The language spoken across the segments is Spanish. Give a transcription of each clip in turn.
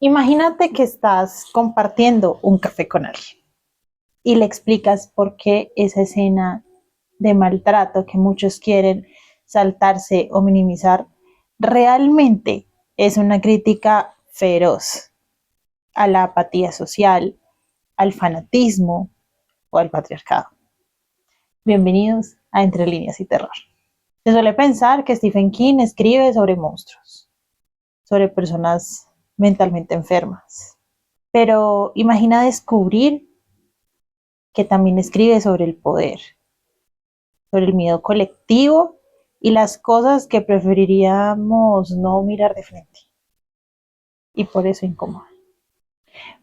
Imagínate que estás compartiendo un café con alguien y le explicas por qué esa escena de maltrato que muchos quieren saltarse o minimizar realmente es una crítica feroz a la apatía social, al fanatismo o al patriarcado. Bienvenidos a Entre Líneas y Terror. Se suele pensar que Stephen King escribe sobre monstruos, sobre personas mentalmente enfermas, pero imagina descubrir que también escribe sobre el poder, sobre el miedo colectivo y las cosas que preferiríamos no mirar de frente. Y por eso incomoda.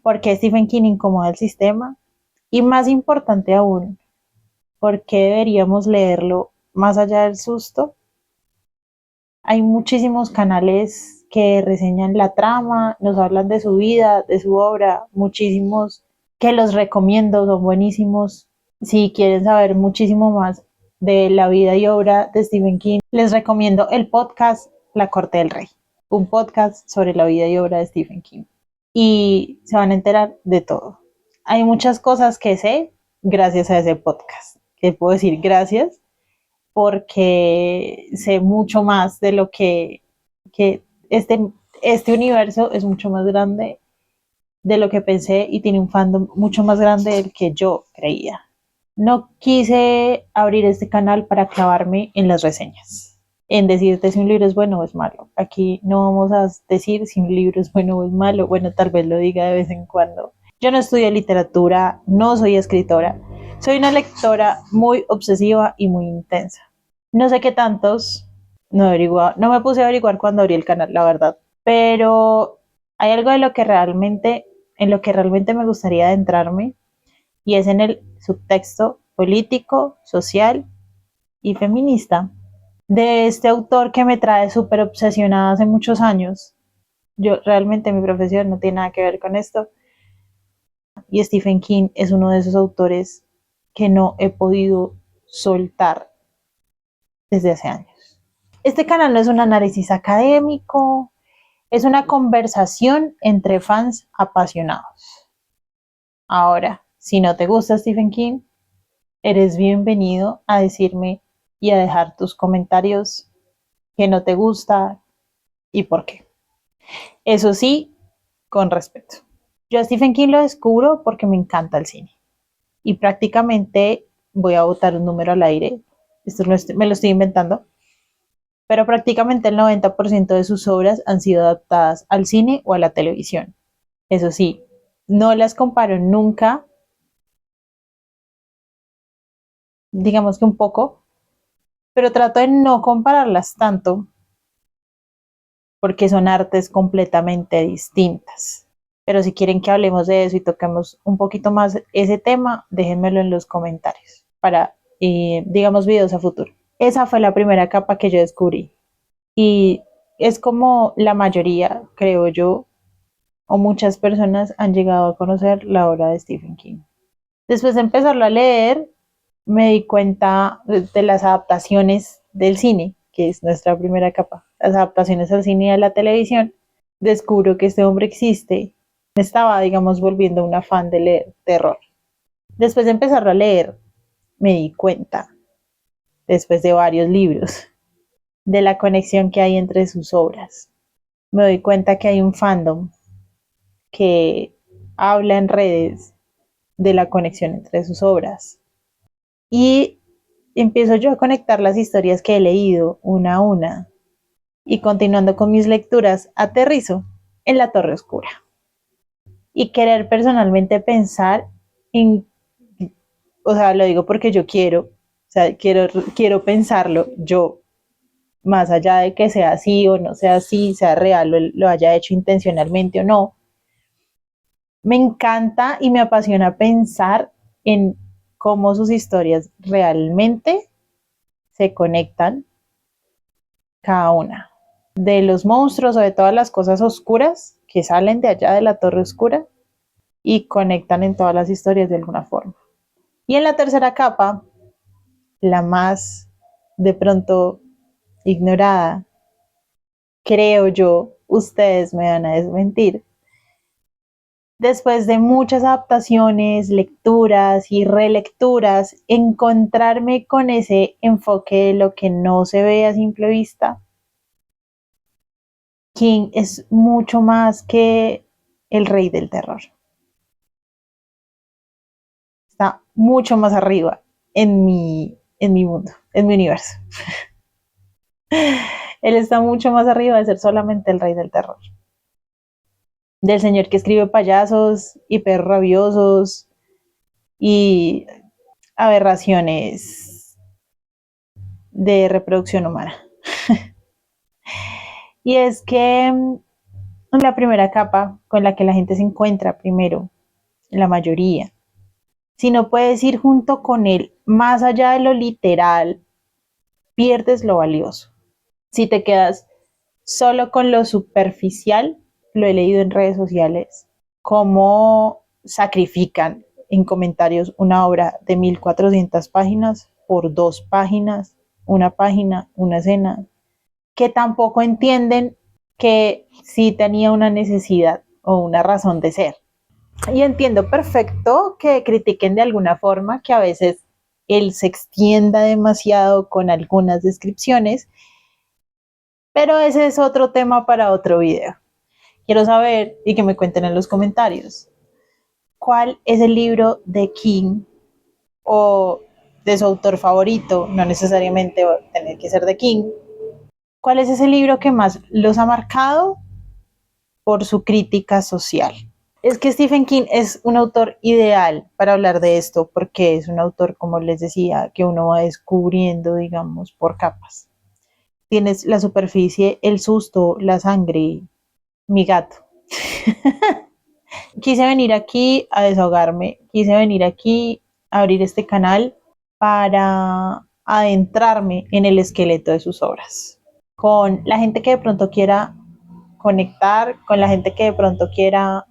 Porque Stephen King incomoda el sistema y más importante aún, ¿por qué deberíamos leerlo más allá del susto? Hay muchísimos canales que reseñan la trama, nos hablan de su vida, de su obra, muchísimos que los recomiendo, son buenísimos. Si quieren saber muchísimo más de la vida y obra de Stephen King, les recomiendo el podcast La Corte del Rey, un podcast sobre la vida y obra de Stephen King. Y se van a enterar de todo. Hay muchas cosas que sé gracias a ese podcast, que puedo decir gracias porque sé mucho más de lo que este universo es mucho más grande de lo que pensé y tiene un fandom mucho más grande del que yo creía. No quise abrir este canal para clavarme en las reseñas, en decirte si un libro es bueno o es malo. Aquí no vamos a decir si un libro es bueno o es malo. Bueno, tal vez lo diga de vez en cuando. Yo no estudio literatura, no soy escritora. Soy una lectora muy obsesiva y muy intensa. No sé qué tantos, no me puse a averiguar cuando abrí el canal, la verdad. Pero hay algo de lo que realmente, en lo que realmente me gustaría adentrarme y es en el subtexto político, social y feminista de este autor que me trae súper obsesionada hace muchos años. Yo realmente mi profesión no tiene nada que ver con esto y Stephen King es uno de esos autores que no he podido soltar desde hace años. Este canal no es un análisis académico, es una conversación entre fans apasionados. Ahora, si no te gusta Stephen King, eres bienvenido a decirme y a dejar tus comentarios que no te gusta y por qué. Eso sí, con respeto. Yo a Stephen King lo descubro porque me encanta el cine y prácticamente voy a botar un número al aire. Esto me lo estoy inventando, pero prácticamente el 90% de sus obras han sido adaptadas al cine o a la televisión. Eso sí, no las comparo nunca, digamos que un poco, pero trato de no compararlas tanto porque son artes completamente distintas. Pero si quieren que hablemos de eso y toquemos un poquito más ese tema, déjenmelo en los comentarios para, digamos, videos a futuro. Esa fue la primera capa que yo descubrí y es como la mayoría, creo yo, o muchas personas han llegado a conocer la obra de Stephen King. Después de empezarlo a leer, me di cuenta de las adaptaciones del cine, que es nuestra primera capa, las adaptaciones al cine y a la televisión. Descubro que este hombre existe. Me estaba, digamos, volviendo una fan de leer terror. Después de empezarlo a leer, me di cuenta, después de varios libros, de la conexión que hay entre sus obras. Me doy cuenta que hay un fandom que habla en redes de la conexión entre sus obras. Y empiezo yo a conectar las historias que he leído una a una y continuando con mis lecturas, aterrizo en la Torre Oscura y querer personalmente pensar en, o sea, lo digo porque yo quiero, o sea, quiero pensarlo yo, más allá de que sea así o no sea así, sea real o lo haya hecho intencionalmente o no. Me encanta y me apasiona pensar en cómo sus historias realmente se conectan cada una. De los monstruos o de todas las cosas oscuras que salen de allá de la torre oscura y conectan en todas las historias de alguna forma. Y en la tercera capa, la más de pronto ignorada, creo yo, ustedes me van a desmentir, después de muchas adaptaciones, lecturas y relecturas, encontrarme con ese enfoque de lo que no se ve a simple vista, King es mucho más que el rey del terror. Está mucho más arriba en mi mundo, en mi universo. Él está mucho más arriba de ser solamente el rey del terror. Del señor que escribe payasos y perros rabiosos y aberraciones de reproducción humana. Y es que la primera capa con la que la gente se encuentra primero, la mayoría, si no puedes ir junto con él más allá de lo literal, pierdes lo valioso. Si te quedas solo con lo superficial, lo he leído en redes sociales, cómo sacrifican en comentarios una obra de 1400 páginas por 2 páginas, una página, una escena, que tampoco entienden que sí tenía una necesidad o una razón de ser. Y entiendo perfecto que critiquen de alguna forma que a veces él se extienda demasiado con algunas descripciones, pero ese es otro tema para otro video. Quiero saber y que me cuenten en los comentarios cuál es el libro de King o de su autor favorito, no necesariamente va a tener que ser de King. ¿Cuál es ese libro que más los ha marcado por su crítica social? Es que Stephen King es un autor ideal para hablar de esto porque es un autor, como les decía, que uno va descubriendo, digamos, por capas. Tienes la superficie, el susto, la sangre, mi gato. Quise venir aquí a desahogarme, quise venir aquí a abrir este canal para adentrarme en el esqueleto de sus obras. Con la gente que de pronto quiera conectar, con la gente que de pronto quiera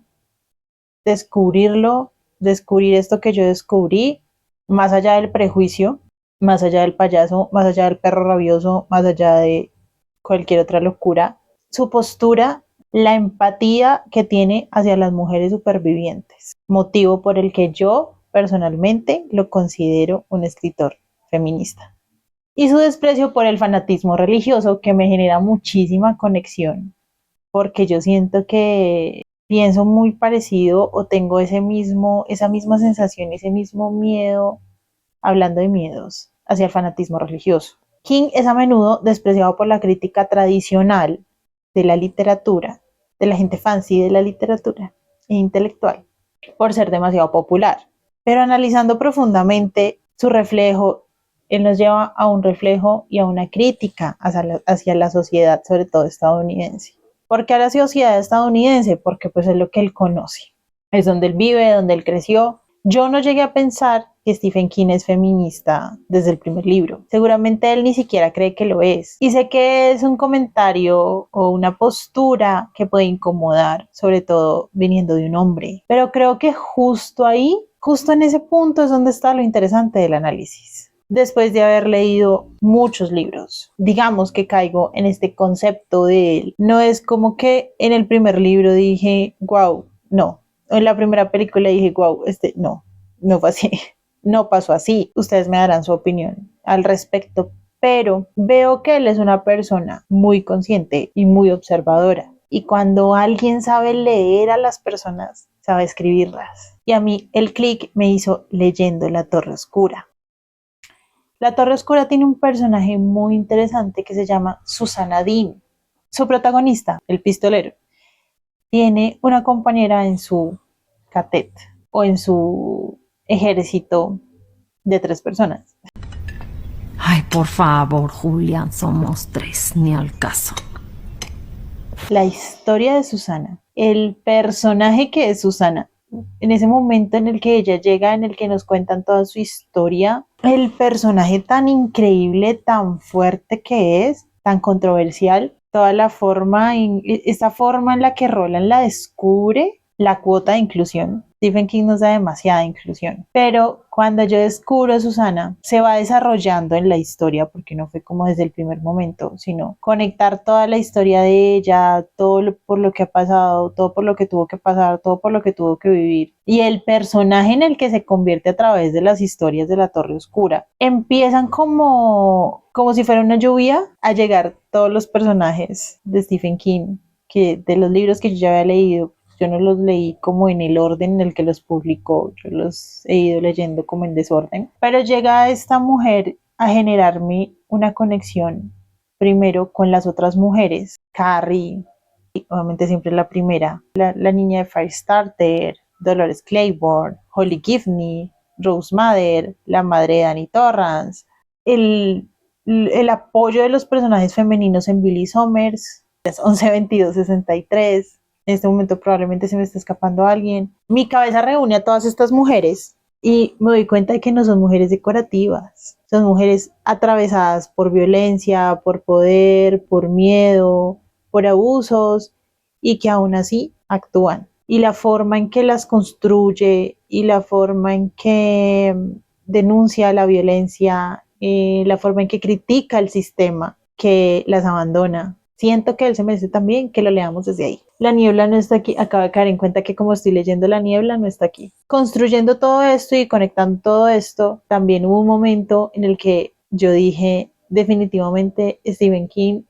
descubrirlo, descubrir esto que yo descubrí, más allá del prejuicio, más allá del payaso, más allá del perro rabioso, más allá de cualquier otra locura, su postura, la empatía que tiene hacia las mujeres supervivientes, motivo por el que yo personalmente lo considero un escritor feminista. Y su desprecio por el fanatismo religioso que me genera muchísima conexión, porque yo siento que pienso muy parecido o tengo esa misma sensación, ese mismo miedo, hablando de miedos, hacia el fanatismo religioso. King es a menudo despreciado por la crítica tradicional de la literatura, de la gente fancy de la literatura e intelectual, por ser demasiado popular. Pero analizando profundamente su reflejo, él nos lleva a un reflejo y a una crítica hacia la sociedad, sobre todo estadounidense. ¿Por qué a la sociedad estadounidense? Porque pues es lo que él conoce, es donde él vive, donde él creció. Yo no llegué a pensar que Stephen King es feminista desde el primer libro. Seguramente él ni siquiera cree que lo es. Y sé que es un comentario o una postura que puede incomodar, sobre todo viniendo de un hombre. Pero creo que justo ahí, justo en ese punto es donde está lo interesante del análisis. Después de haber leído muchos libros, digamos que caigo en este concepto de él. No es como que en el primer libro dije, wow, no. En la primera película dije, wow, no fue así. No pasó así. Ustedes me darán su opinión al respecto, pero veo que él es una persona muy consciente y muy observadora. Y cuando alguien sabe leer a las personas, sabe escribirlas. Y a mí el clic me hizo leyendo La Torre Oscura. La Torre Oscura tiene un personaje muy interesante que se llama Susana Dean. Su protagonista, el pistolero, tiene una compañera en su catet o en su ejército de 3 personas. Ay, por favor, Julián, somos 3, ni al caso. La historia de Susana, el personaje que es Susana, en ese momento en el que ella llega, en el que nos cuentan toda su historia, el personaje tan increíble, tan fuerte que es, tan controversial, toda la forma, esa forma en la que Roland la descubre, la cuota de inclusión, Stephen King nos da demasiada inclusión, pero cuando yo descubro a Susana, se va desarrollando en la historia, porque no fue como desde el primer momento, sino conectar toda la historia de ella, por lo que ha pasado, todo por lo que tuvo que pasar, todo por lo que tuvo que vivir, y el personaje en el que se convierte a través de las historias de la Torre Oscura, empiezan como si fuera una lluvia a llegar todos los personajes de Stephen King, que de los libros que yo ya había leído. Yo no los leí como en el orden en el que los publicó, yo los he ido leyendo como en desorden. Pero llega esta mujer a generarme una conexión primero con las otras mujeres, Carrie, obviamente siempre la primera, la niña de Firestarter, Dolores Claiborne, Holly Gibney, Rose Mather, la madre de Danny Torrance, el apoyo de los personajes femeninos en Billy Summers, 11-22-63. En este momento probablemente se me está escapando alguien. Mi cabeza reúne a todas estas mujeres y me doy cuenta de que no son mujeres decorativas, son mujeres atravesadas por violencia, por poder, por miedo, por abusos, y que aún así actúan. Y la forma en que las construye y la forma en que denuncia la violencia, la forma en que critica el sistema que las abandona. Siento que él se merece también que lo leamos desde ahí. La niebla no está aquí. Acabo de caer en cuenta que como estoy leyendo La niebla, no está aquí. Construyendo todo esto y conectando todo esto, también hubo un momento en el que yo dije, definitivamente Stephen King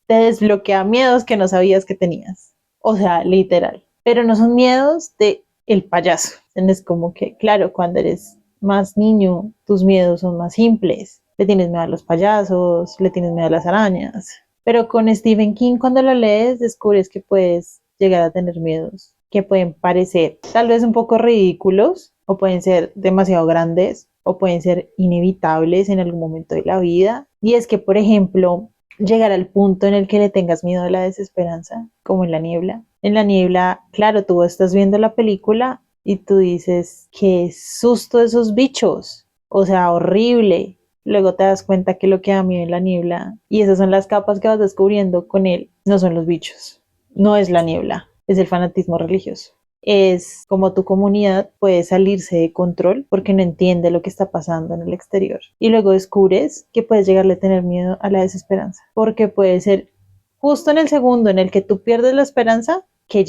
te desbloquea miedos que no sabías que tenías. O sea, literal. Pero no son miedos de el payaso. Es como que, claro, cuando eres más niño, tus miedos son más simples. Le tienes miedo a los payasos, le tienes miedo a las arañas. Pero con Stephen King, cuando lo lees, descubres que puedes llegar a tener miedos que pueden parecer tal vez un poco ridículos, o pueden ser demasiado grandes, o pueden ser inevitables en algún momento de la vida. Y es que, por ejemplo, llegar al punto en el que le tengas miedo a la desesperanza, como en La niebla. En La niebla, claro, tú estás viendo la película y tú dices, qué susto esos bichos, o sea, horrible. Luego te das cuenta que lo que da miedo en La niebla, y esas son las capas que vas descubriendo con él, no son los bichos, no es la niebla, es el fanatismo religioso. Es como tu comunidad puede salirse de control porque no entiende lo que está pasando en el exterior. Y luego descubres que puedes llegarle a tener miedo a la desesperanza, porque puede ser justo en el segundo en el que tú pierdes la esperanza que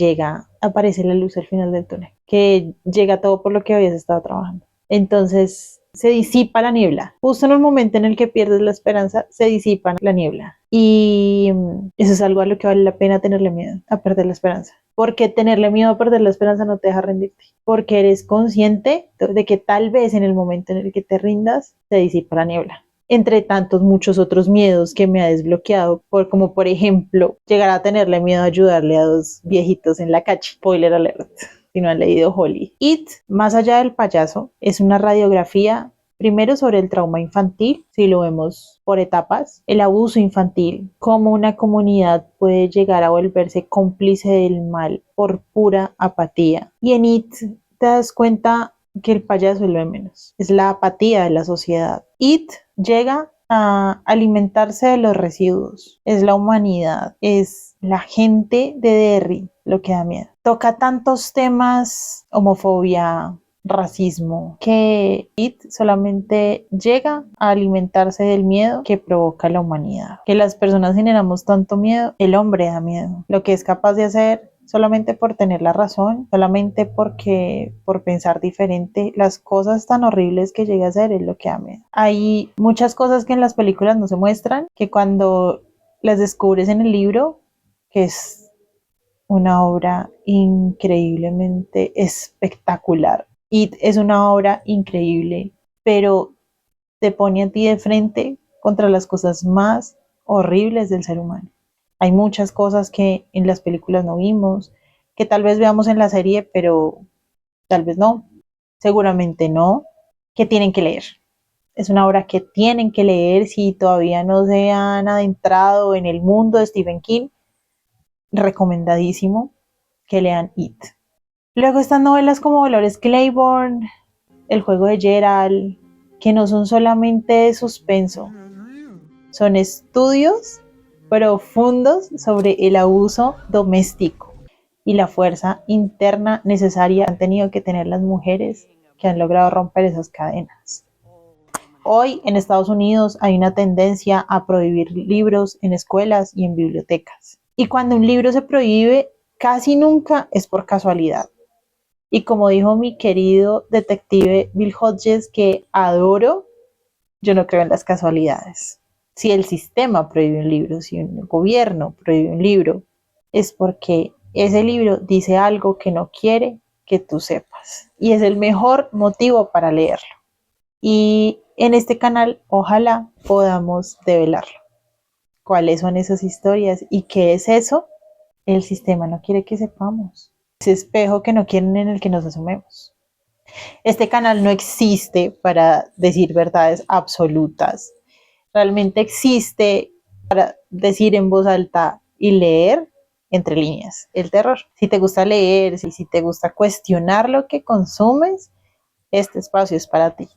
aparece la luz al final del túnel, que llega todo por lo que habías estado trabajando. Entonces se disipa la niebla. Justo en el momento en el que pierdes la esperanza, se disipa la niebla. Y eso es algo a lo que vale la pena tenerle miedo, a perder la esperanza. Porque tenerle miedo a perder la esperanza no te deja rendirte. Porque eres consciente de que tal vez en el momento en el que te rindas, se disipa la niebla. Entre tantos muchos otros miedos que me ha desbloqueado, como por ejemplo, llegar a tenerle miedo a ayudarle a dos viejitos en la calle. Spoiler alert, si no han leído Holly. It, más allá del payaso, es una radiografía primero sobre el trauma infantil, si lo vemos por etapas, el abuso infantil, cómo una comunidad puede llegar a volverse cómplice del mal por pura apatía. Y en It te das cuenta que el payaso es lo de menos, es la apatía de la sociedad. It llega a alimentarse de los residuos, es la humanidad, es la gente de Derry lo que da miedo. Toca tantos temas, homofobia, racismo, que It solamente llega a alimentarse del miedo que provoca la humanidad. Que las personas generamos tanto miedo, el hombre da miedo. Lo que es capaz de hacer solamente por tener la razón, solamente por pensar diferente, las cosas tan horribles que llega a hacer es lo que da miedo. Hay muchas cosas que en las películas no se muestran, que cuando las descubres en el libro, que es una obra increíblemente espectacular. It es una obra increíble, pero te pone a ti de frente contra las cosas más horribles del ser humano. Hay muchas cosas que en las películas no vimos, que tal vez veamos en la serie, pero tal vez no, seguramente no, que tienen que leer. Es una obra que tienen que leer si todavía no se han adentrado en el mundo de Stephen King. Recomendadísimo que lean It. Luego están novelas como Dolores Claiborne, El juego de Gerald, que no son solamente de suspenso, son estudios profundos sobre el abuso doméstico. y la fuerza interna necesaria han tenido que tener las mujeres que han logrado romper esas cadenas. Hoy en Estados Unidos hay una tendencia a prohibir libros en escuelas y en bibliotecas. Y cuando un libro se prohíbe, casi nunca es por casualidad. Y como dijo mi querido detective Bill Hodges, que adoro, yo no creo en las casualidades. Si el sistema prohíbe un libro, si un gobierno prohíbe un libro, es porque ese libro dice algo que no quiere que tú sepas. Y es el mejor motivo para leerlo. Y en este canal, ojalá podamos develarlo. ¿Cuáles son esas historias? ¿Y qué es eso? El sistema no quiere que sepamos. Ese espejo que no quieren en el que nos asumemos. Este canal no existe para decir verdades absolutas. Realmente existe para decir en voz alta y leer entre líneas el terror. Si te gusta leer, si te gusta cuestionar lo que consumes, este espacio es para ti.